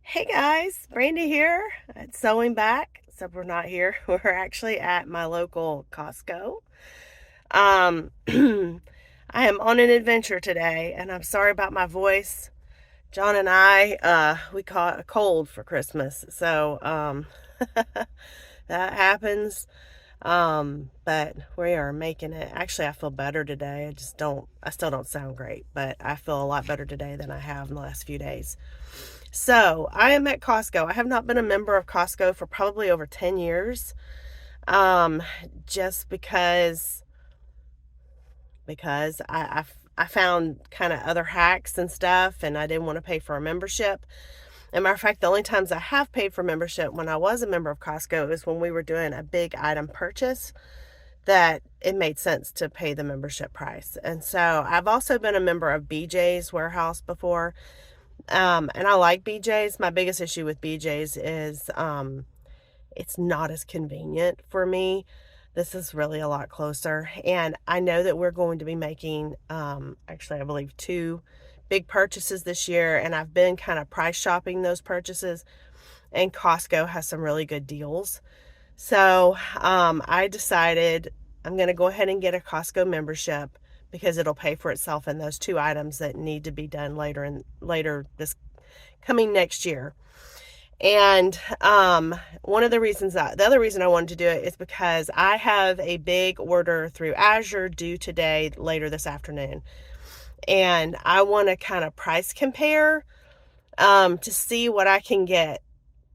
Hey guys, Brandy here at Sewing Back, except we're not here. We're actually at my local Costco. I am on an adventure today, and I'm sorry about my voice. John and we caught a cold for Christmas, so that happens. But we are making it. Actually, I feel better today. I still don't sound great, but I feel a lot better today than I have in the last few days. So I am at Costco. I have not been a member of Costco for probably over 10 years. Um, just because I found kind of other hacks and stuff, and I didn't want to pay for a membership. As a matter of fact, the only times I have paid for membership when I was a member of Costco is when we were doing a big item purchase that it made sense to pay the membership price. And so I've also been a member of BJ's Warehouse before. And I like BJ's. My biggest issue with BJ's is it's not as convenient for me. This is really a lot closer. And I know that we're going to be making, actually, I believe two big purchases this year. And I've been kind of price shopping those purchases. And Costco has some really good deals. So I decided I'm going to go ahead and get a Costco membership because it'll pay for itself in those two items that need to be done later this coming next year. And the other reason I wanted to do it is because I have a big order through Azure due today, later this afternoon. And I want to kind of price compare to see what I can get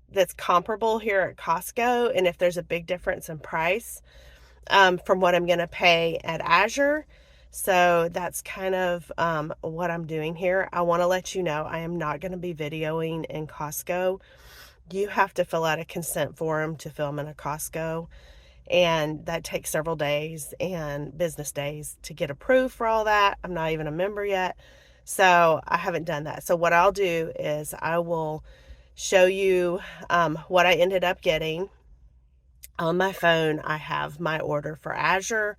that's comparable here at Costco and if there's a big difference in price from what I'm going to pay at Azure. So that's kind of what I'm doing here. I want to let you know I am not going to be videoing in Costco. You have to fill out a consent form to film in a Costco, and that takes several days and business days to get approved for all that. I'm not even a member yet, so I haven't done that. So what I'll do is I will show you what I ended up getting. On my phone, I have my order for Azure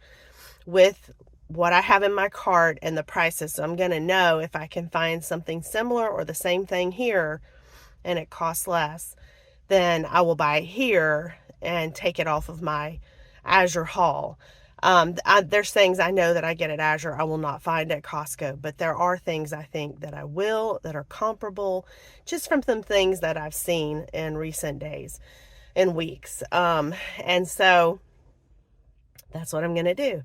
with what I have in my cart and the prices. So I'm going to know if I can find something similar or the same thing here and it costs less, then I will buy it here and take it off of my Azure haul. There's things I know that I get at Azure I will not find at Costco, but there are things I think that I will that are comparable just from some things that I've seen in recent days and weeks. And so that's what I'm going to do.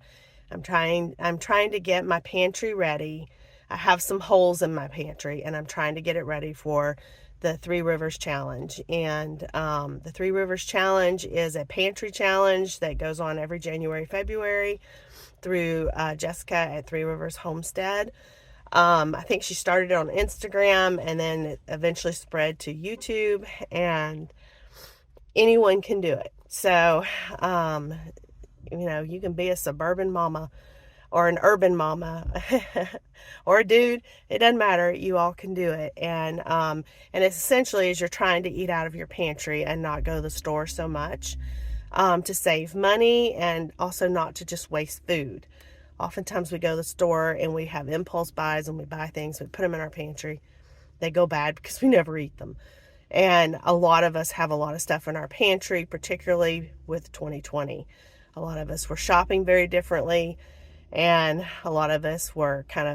I'm trying to get my pantry ready. I have some holes in my pantry and I'm trying to get it ready for the Three Rivers Challenge. And the Three Rivers Challenge is a pantry challenge that goes on every January, February through Jessica at Three Rivers Homestead. I think she started it on Instagram and then it eventually spread to YouTube, and anyone can do it. So, you can be a suburban mama or an urban mama or a dude. It doesn't matter. You all can do it. And it's essentially as you're trying to eat out of your pantry and not go to the store so much, to save money and also not to just waste food. Oftentimes we go to the store and we have impulse buys and we buy things, we put them in our pantry. They go bad because we never eat them. And a lot of us have a lot of stuff in our pantry, particularly with 2020. A lot of us were shopping very differently, and a lot of us were kind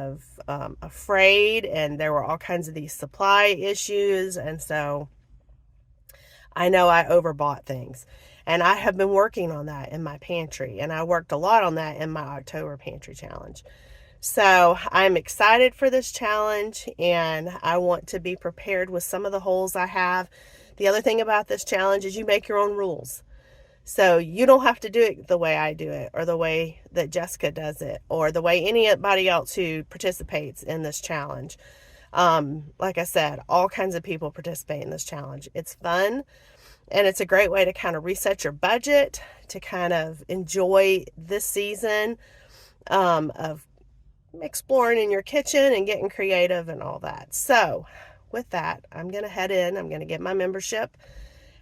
of afraid, and there were all kinds of these supply issues. And so I know I overbought things, and I have been working on that in my pantry, and I worked a lot on that in my October pantry challenge. So I'm excited for this challenge, and I want to be prepared with some of the holes I have. The other thing about this challenge is you make your own rules. So you don't have to do it the way I do it, or the way that Jessica does it, or the way anybody else who participates in this challenge. Like I said, all kinds of people participate in this challenge. It's fun, and it's a great way to kind of reset your budget, to kind of enjoy this season of exploring in your kitchen and getting creative and all that. So with that, I'm going to head in. I'm going to get my membership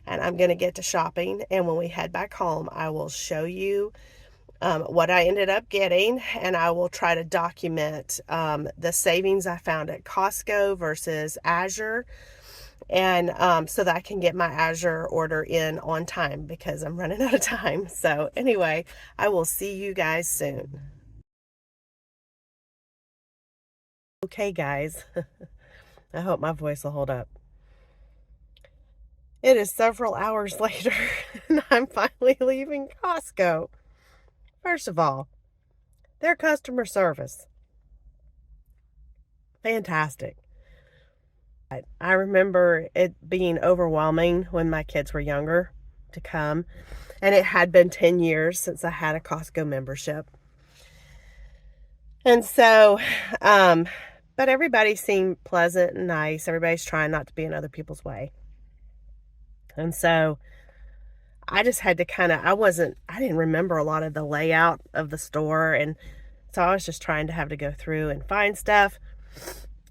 and I'm going to get to shopping. And when we head back home, I will show you what I ended up getting, and I will try to document the savings I found at Costco versus Azure. and so that I can get my Azure order in on time because I'm running out of time. So anyway, I will see you guys soon. Okay, guys, I hope my voice will hold up. It is several hours later, and I'm finally leaving Costco. First of all, their customer service, fantastic. I remember it being overwhelming when my kids were younger to come, and it had been 10 years since I had a Costco membership. And so, but everybody seemed pleasant and nice. Everybody's trying not to be in other people's way. And so I just had to I didn't remember a lot of the layout of the store. And so I was just trying to have to go through and find stuff.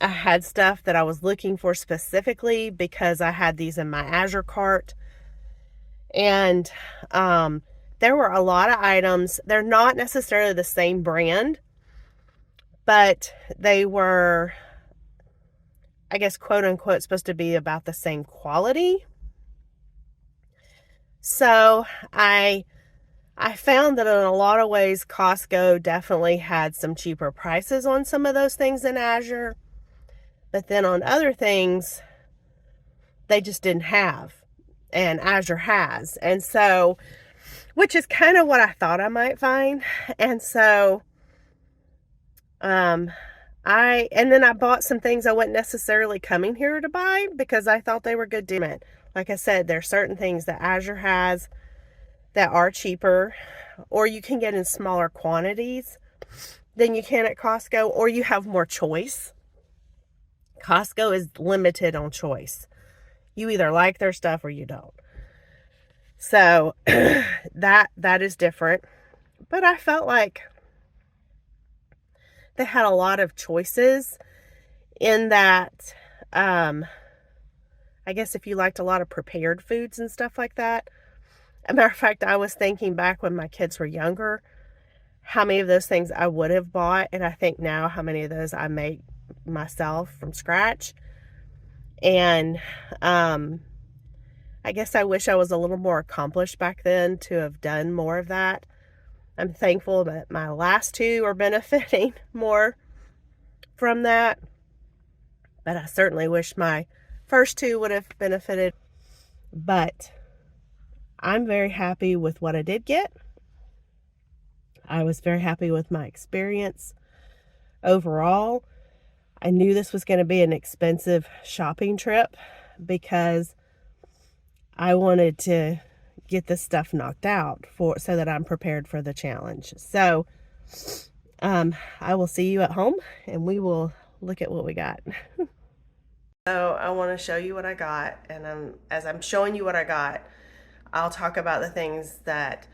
I had stuff that I was looking for specifically because I had these in my Azure cart. And there were a lot of items. They're not necessarily the same brand, but they were, I guess, quote unquote, supposed to be about the same quality. So I found that in a lot of ways, Costco definitely had some cheaper prices on some of those things in Azure. But then on other things, they just didn't have. And Azure has. And so, which is kind of what I thought I might find. And so, and then I bought some things I wasn't necessarily coming here to buy because I thought they were good deals. Like I said, there are certain things that Azure has that are cheaper, or you can get in smaller quantities than you can at Costco, or you have more choice. Costco is limited on choice. You either like their stuff or you don't. So that is different. But I felt like they had a lot of choices in that, I guess if you liked a lot of prepared foods and stuff like that. As a matter of fact, I was thinking back when my kids were younger, how many of those things I would have bought. And I think now how many of those I make myself from scratch. And I guess I wish I was a little more accomplished back then to have done more of that. I'm thankful that my last two are benefiting more from that. But I certainly wish my first two would have benefited. But I'm very happy with what I did get. I was very happy with my experience overall. I knew this was going to be an expensive shopping trip because I wanted to get this stuff knocked out so that I'm prepared for the challenge. So I will see you at home and we will look at what we got. So I want to show you what I got, and as I'm showing you what I got, I'll talk about the things that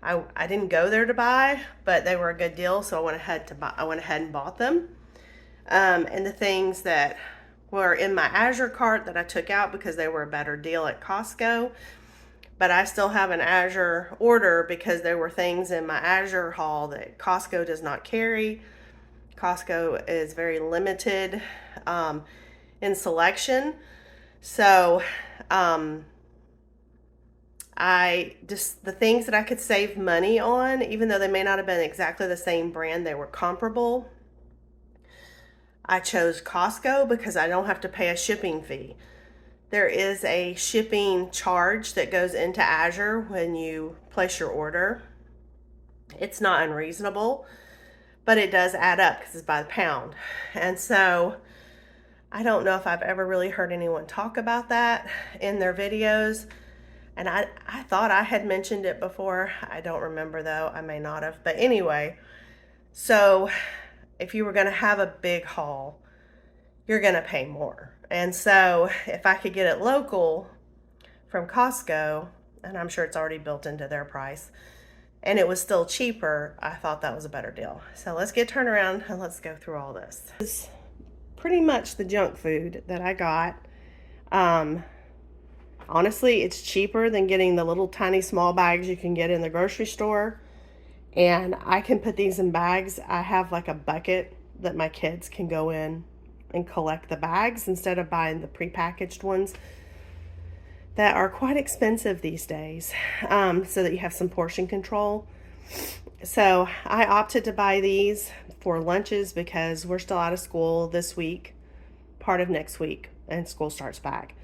I didn't go there to buy, but they were a good deal, so I went ahead and bought them. And the things that were in my Azure cart that I took out because they were a better deal at Costco. But I still have an Azure order because there were things in my Azure haul that Costco does not carry. Costco is very limited in selection. So the things that I could save money on, even though they may not have been exactly the same brand, they were comparable. I chose Costco because I don't have to pay a shipping fee. There is a shipping charge that goes into Azure when you place your order. It's not unreasonable, but it does add up because it's by the pound. And so I don't know if I've ever really heard anyone talk about that in their videos. And I thought I had mentioned it before. I don't remember though. I may not have. But anyway, so if you were going to have a big haul, you're going to pay more. And so if I could get it local from Costco, and I'm sure it's already built into their price, and it was still cheaper, I thought that was a better deal. So let's get turned around and let's go through all this. This is pretty much the junk food that I got. Honestly, it's cheaper than getting the little tiny small bags you can get in the grocery store. And I can put these in bags. I have like a bucket that my kids can go in and collect the bags instead of buying the prepackaged ones that are quite expensive these days, so that you have some portion control. So I opted to buy these for lunches because we're still out of school this week, part of next week, and school starts back.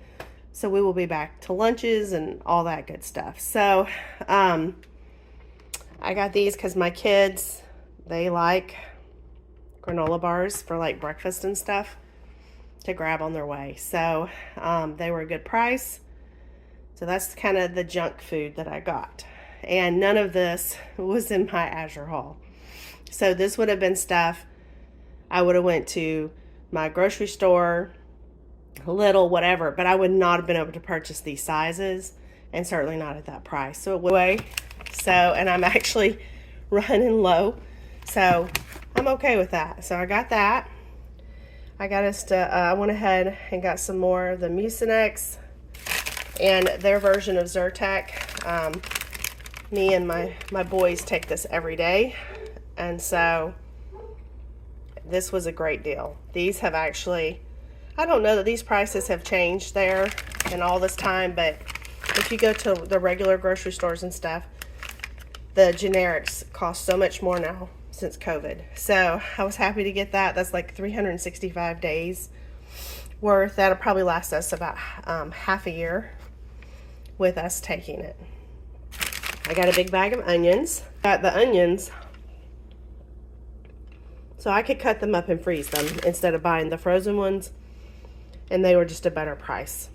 So we will be back to lunches and all that good stuff. So I got these because my kids, they like granola bars for like breakfast and stuff to grab on their way. So they were a good price. So that's kind of the junk food that I got. And none of this was in my Azure haul. So this would have been stuff I would have went to my grocery store, Little, whatever, but I would not have been able to purchase these sizes, and certainly not at that price. So it went away. So, and I'm actually running low. So I'm okay with that. So I got that. I got us to, I went ahead and got some more of the Mucinex and their version of Zyrtec. Me and my boys take this every day, and so this was a great deal. These have actually, I don't know that these prices have changed there in all this time, but if you go to the regular grocery stores and stuff, the generics cost so much more now since COVID. So I was happy to get that. That's like 365 days worth. That'll probably last us about half a year with us taking it. I got a big bag of onions. Got the onions so I could cut them up and freeze them instead of buying the frozen ones, and they were just a better price.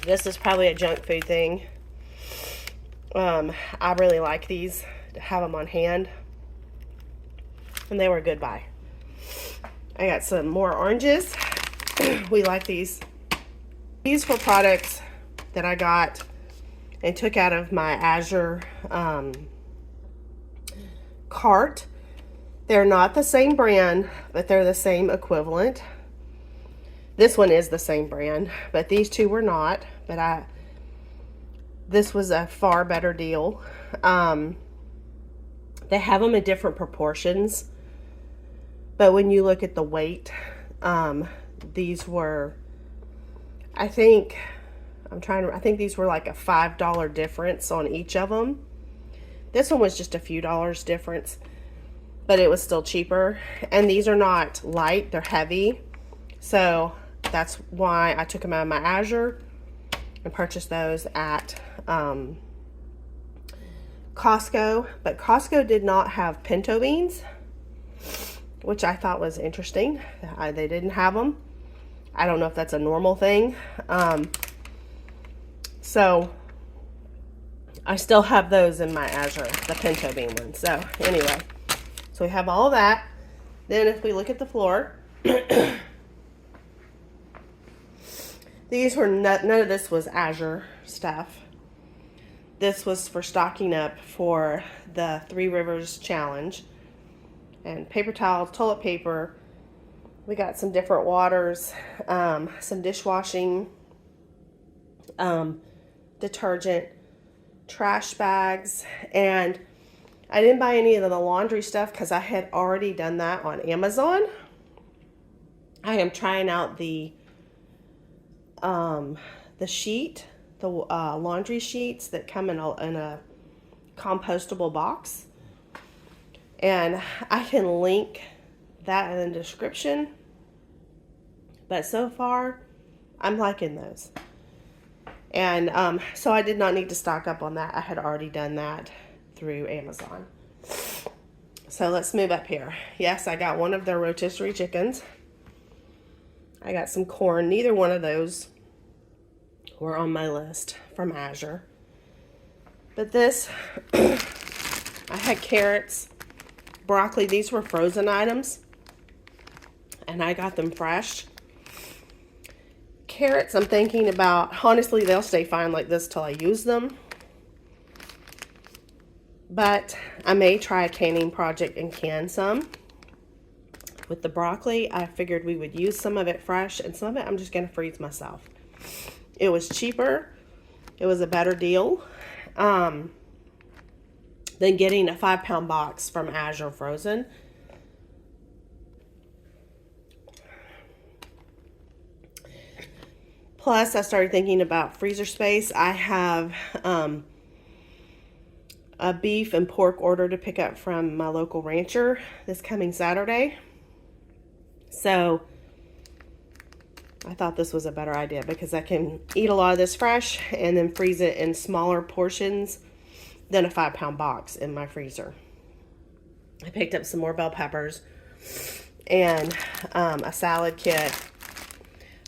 This is probably a junk food thing. I really like these, to have them on hand, and they were a good buy. I got some more oranges. We like these. These were products that I got and took out of my Azure cart. They're not the same brand, but they're the same equivalent. This one is the same brand, but these two were not. But this was a far better deal. They have them in different proportions, but when you look at the weight, these were, I think these were like a $5 difference on each of them. This one was just a few dollars difference, but it was still cheaper. And these are not light, they're heavy. So that's why I took them out of my Azure and purchased those at Costco. But Costco did not have pinto beans, which I thought was interesting. They didn't have them. I don't know if that's a normal thing. So I still have those in my Azure, the pinto bean ones. So anyway, so we have all of that. Then if we look at the floor, these were none of this was Azure stuff. This was for stocking up for the 3 Rivers Challenge. And paper towels, toilet paper. We got some different waters, some dishwashing, detergent, trash bags, and I didn't buy any of the laundry stuff because I had already done that on Amazon. I am trying out the sheet, the laundry sheets that come in a compostable box, and I can link that in the description. But so far, I'm liking those. And so I did not need to stock up on that. I had already done that through Amazon. So let's move up here. Yes, I got one of their rotisserie chickens. I got some corn. Neither one of those were on my list from Azure. But this, I had carrots, broccoli. These were frozen items, and I got them fresh. Carrots, I'm thinking about, honestly, they'll stay fine like this till I use them. But I may try a canning project and can some. With the broccoli, I figured we would use some of it fresh, and some of it I'm just going to freeze myself. It was cheaper. It was a better deal than getting a 5-pound box from Azure frozen. Plus, I started thinking about freezer space. I have a beef and pork order to pick up from my local rancher this coming Saturday. So I thought this was a better idea because I can eat a lot of this fresh and then freeze it in smaller portions than a 5-pound box in my freezer. I picked up some more bell peppers and a salad kit.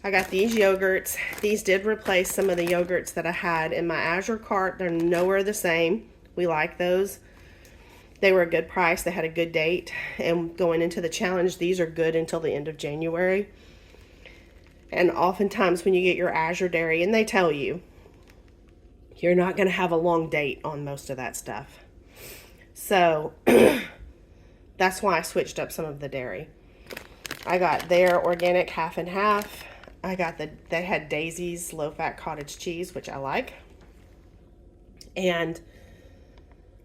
I got these yogurts. These did replace some of the yogurts that I had in my Azure cart. They're nowhere the same. We like those. They were a good price. They had a good date. And going into the challenge, these are good until the end of January. And oftentimes when you get your Azure dairy, and they tell you, you're not going to have a long date on most of that stuff. So that's why I switched up some of the dairy. I got their organic half and half. I got they had Daisy's low-fat cottage cheese, which I like. And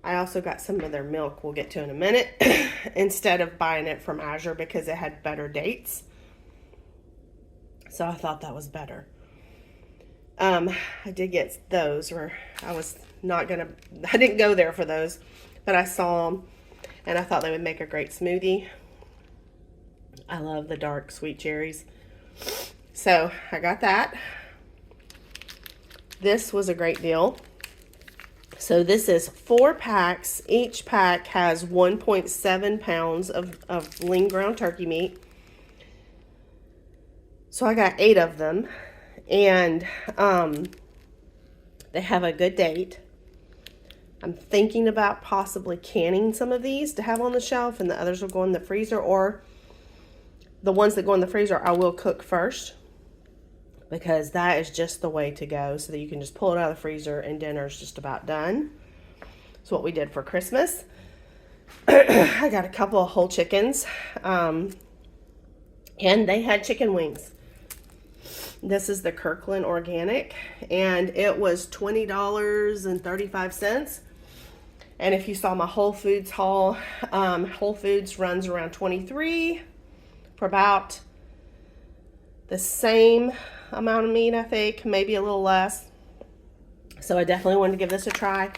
I also got some of their milk we'll get to in a minute instead of buying it from Azure because it had better dates. So I thought that was better. I did get those, or I didn't go there for those, but I saw them and I thought they would make a great smoothie. I love the dark sweet cherries. So I got that. This was a great deal. So this is 4 packs. Each pack has 1.7 pounds of lean ground turkey meat. So I got 8 of them. And they have a good date. I'm thinking about possibly canning some of these to have on the shelf, and the others will go in the freezer, or the ones that go in the freezer I will cook first, because that is just the way to go, so that you can just pull it out of the freezer and dinner's just about done. That's what we did for Christmas. I got a couple of whole chickens, and they had chicken wings. This is the Kirkland Organic, and it was $20.35. And if you saw my Whole Foods haul, Whole Foods runs around $23 for about the same amount of meat, I think, maybe a little less. So I definitely wanted to give this a try.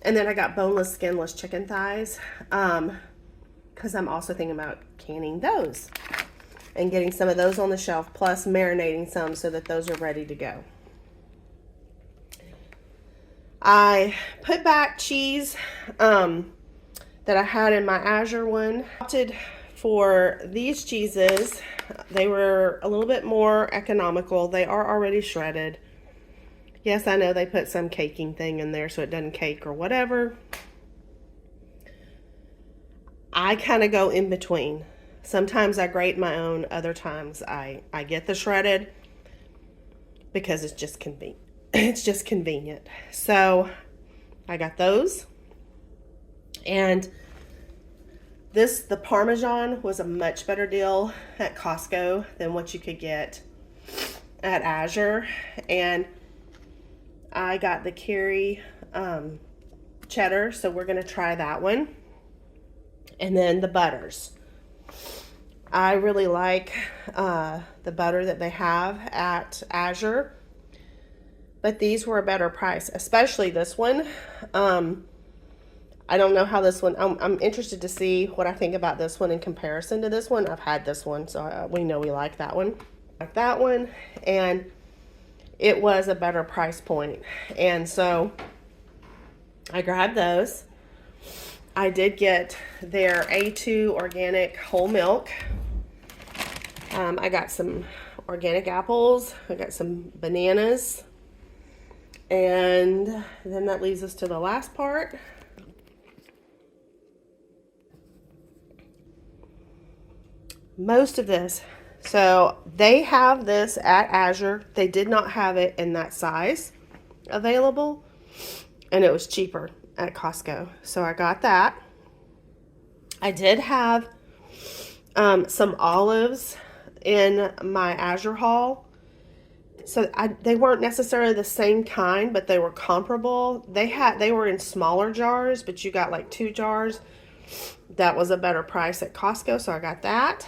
And then I got boneless, skinless chicken thighs, because I'm also thinking about canning those and getting some of those on the shelf, plus marinating some so that those are ready to go. I put back cheese that I had in my Azure one. I opted for these cheeses. They were a little bit more economical. They are already shredded. Yes, I know they put some caking thing in there so it doesn't cake or whatever. I kind of go in between. Sometimes I grate my own. Other times I get the shredded because it's just convenient. It's just convenient. So I got those. And the Parmesan was a much better deal at Costco than what you could get at Azure. And I got the Kerry cheddar, so we're going to try that one. And then the butters. I really like the butter that they have at Azure. But these were a better price, especially this one. I don't know how this one, I'm interested to see what I think about this one in comparison to this one. I've had this one, so we know we like that one. Like that one, and it was a better price point. And so I grabbed those. I did get their A2 organic whole milk. I got some organic apples. I got some bananas. And then that leads us to the last part. Most of this. So they have this at Azure. They did not have it in that size available. And it was cheaper at Costco. So I got that. I did have some olives in my Azure haul. So they weren't necessarily the same kind, but they were comparable. They were in smaller jars, but you got like 2 jars. That was a better price at Costco, so I got that.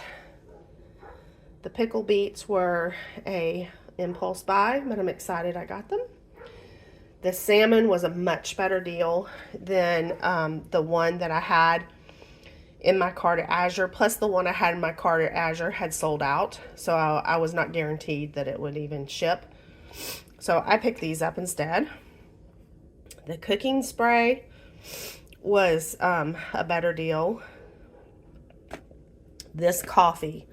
The pickle beets were a impulse buy, but I'm excited I got them. The salmon was a much better deal than the one that I had in my cart at Azure. Plus, the one I had in my cart at Azure had sold out, so I was not guaranteed that it would even ship. So I picked these up instead. The cooking spray was a better deal. This coffee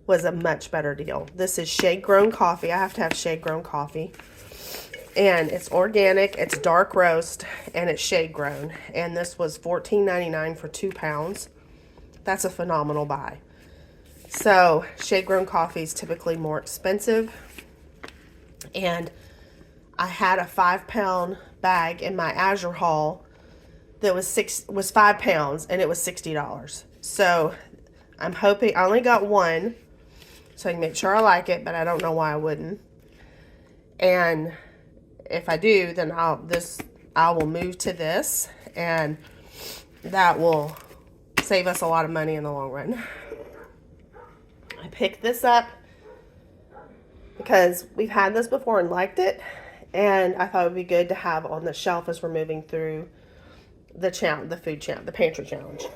was a much better deal. This is shade grown coffee. I have to have shade grown coffee. And it's organic, it's dark roast, and it's shade grown. And this was $14.99 for 2 pounds. That's a phenomenal buy. So shade grown coffee is typically more expensive. And I had a 5-pound bag in my Azure haul that was 5 pounds, and it was $60. So I'm hoping, I only got one, so I can make sure I like it, but I don't know why I wouldn't. And if I do, then I will move to this, and that will save us a lot of money in the long run. I picked this up because we've had this before and liked it, and I thought it would be good to have on the shelf as we're moving through the pantry challenge.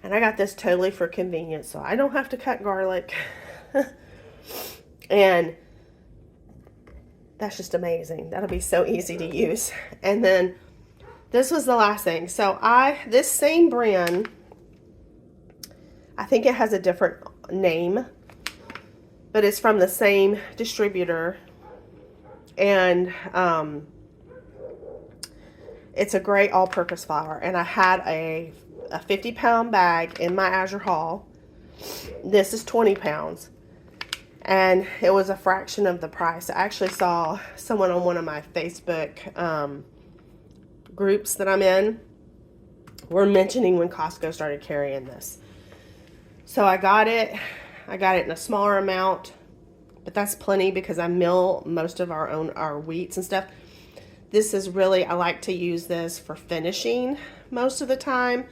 And I got this totally for convenience, so I don't have to cut garlic. And that's just amazing. That'll be so easy to use. And then this was the last thing. So this same brand, I think it has a different name, but it's from the same distributor. And it's a great all-purpose flour. And I had a 50-pound bag in my Azure haul. This is 20 pounds. And it was a fraction of the price. I actually saw someone on one of my Facebook groups that I'm in were mentioning when Costco started carrying this. So I got it. I got it in a smaller amount, but that's plenty because I mill most of our wheats and stuff. This is really, I like to use this for finishing most of the time.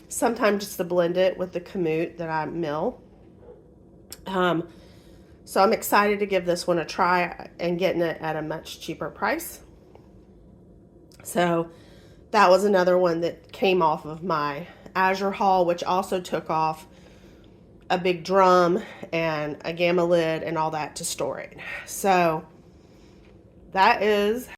Sometimes just to blend it with the kamut that I mill. So I'm excited to give this one a try and getting it at a much cheaper price. So that was another one that came off of my Azure haul, which also took off a big drum and a gamma lid and all that to store it. So that is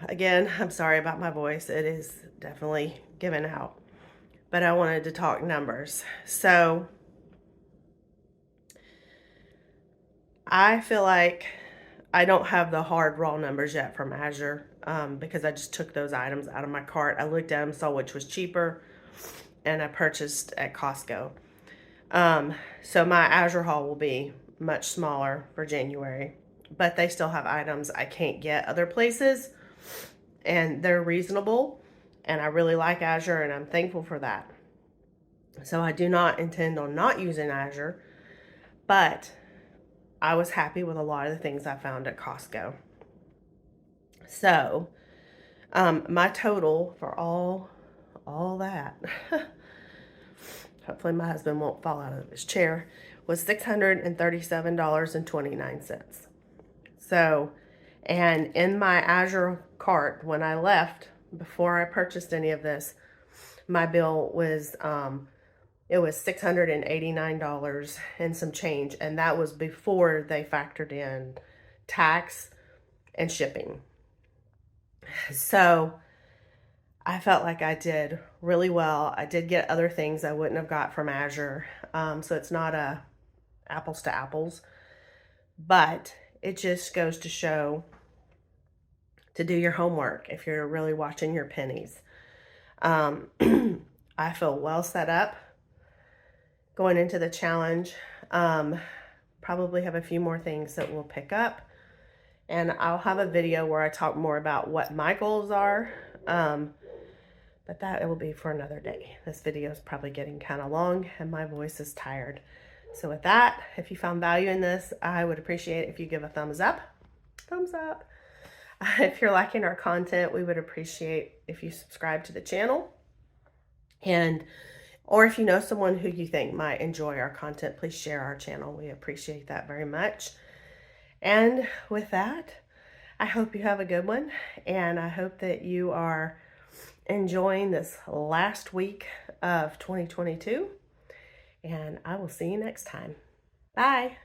again, I'm sorry about my voice. It is definitely giving out. But I wanted to talk numbers. So I feel like I don't have the hard raw numbers yet from Azure because I just took those items out of my cart. I looked at them, saw which was cheaper, and I purchased at Costco. So my Azure haul will be much smaller for January, but they still have items I can't get other places, and they're reasonable. And I really like Azure, and I'm thankful for that. So I do not intend on not using Azure, but I was happy with a lot of the things I found at Costco. So my total for all that, hopefully my husband won't fall out of his chair, was $637.29. So, and in my Azure cart, when I left, before I purchased any of this, my bill was, it was $689 and some change. And that was before they factored in tax and shipping. So I felt like I did really well. I did get other things I wouldn't have got from Azure. So it's not a apples to apples, but it just goes to show to do your homework if you're really watching your pennies. I feel well set up going into the challenge. Probably have a few more things that we'll pick up, and I'll have a video where I talk more about what my goals are. But that it will be for another day. This video is probably getting kind of long and my voice is tired. So with that, if you found value in this, I would appreciate it if you give a thumbs up. Thumbs up. If you're liking our content, we would appreciate if you subscribe to the channel. And Or if you know someone who you think might enjoy our content, please share our channel. We appreciate that very much. And with that, I hope you have a good one, and I hope that you are enjoying this last week of 2022, and I will see you next time. Bye.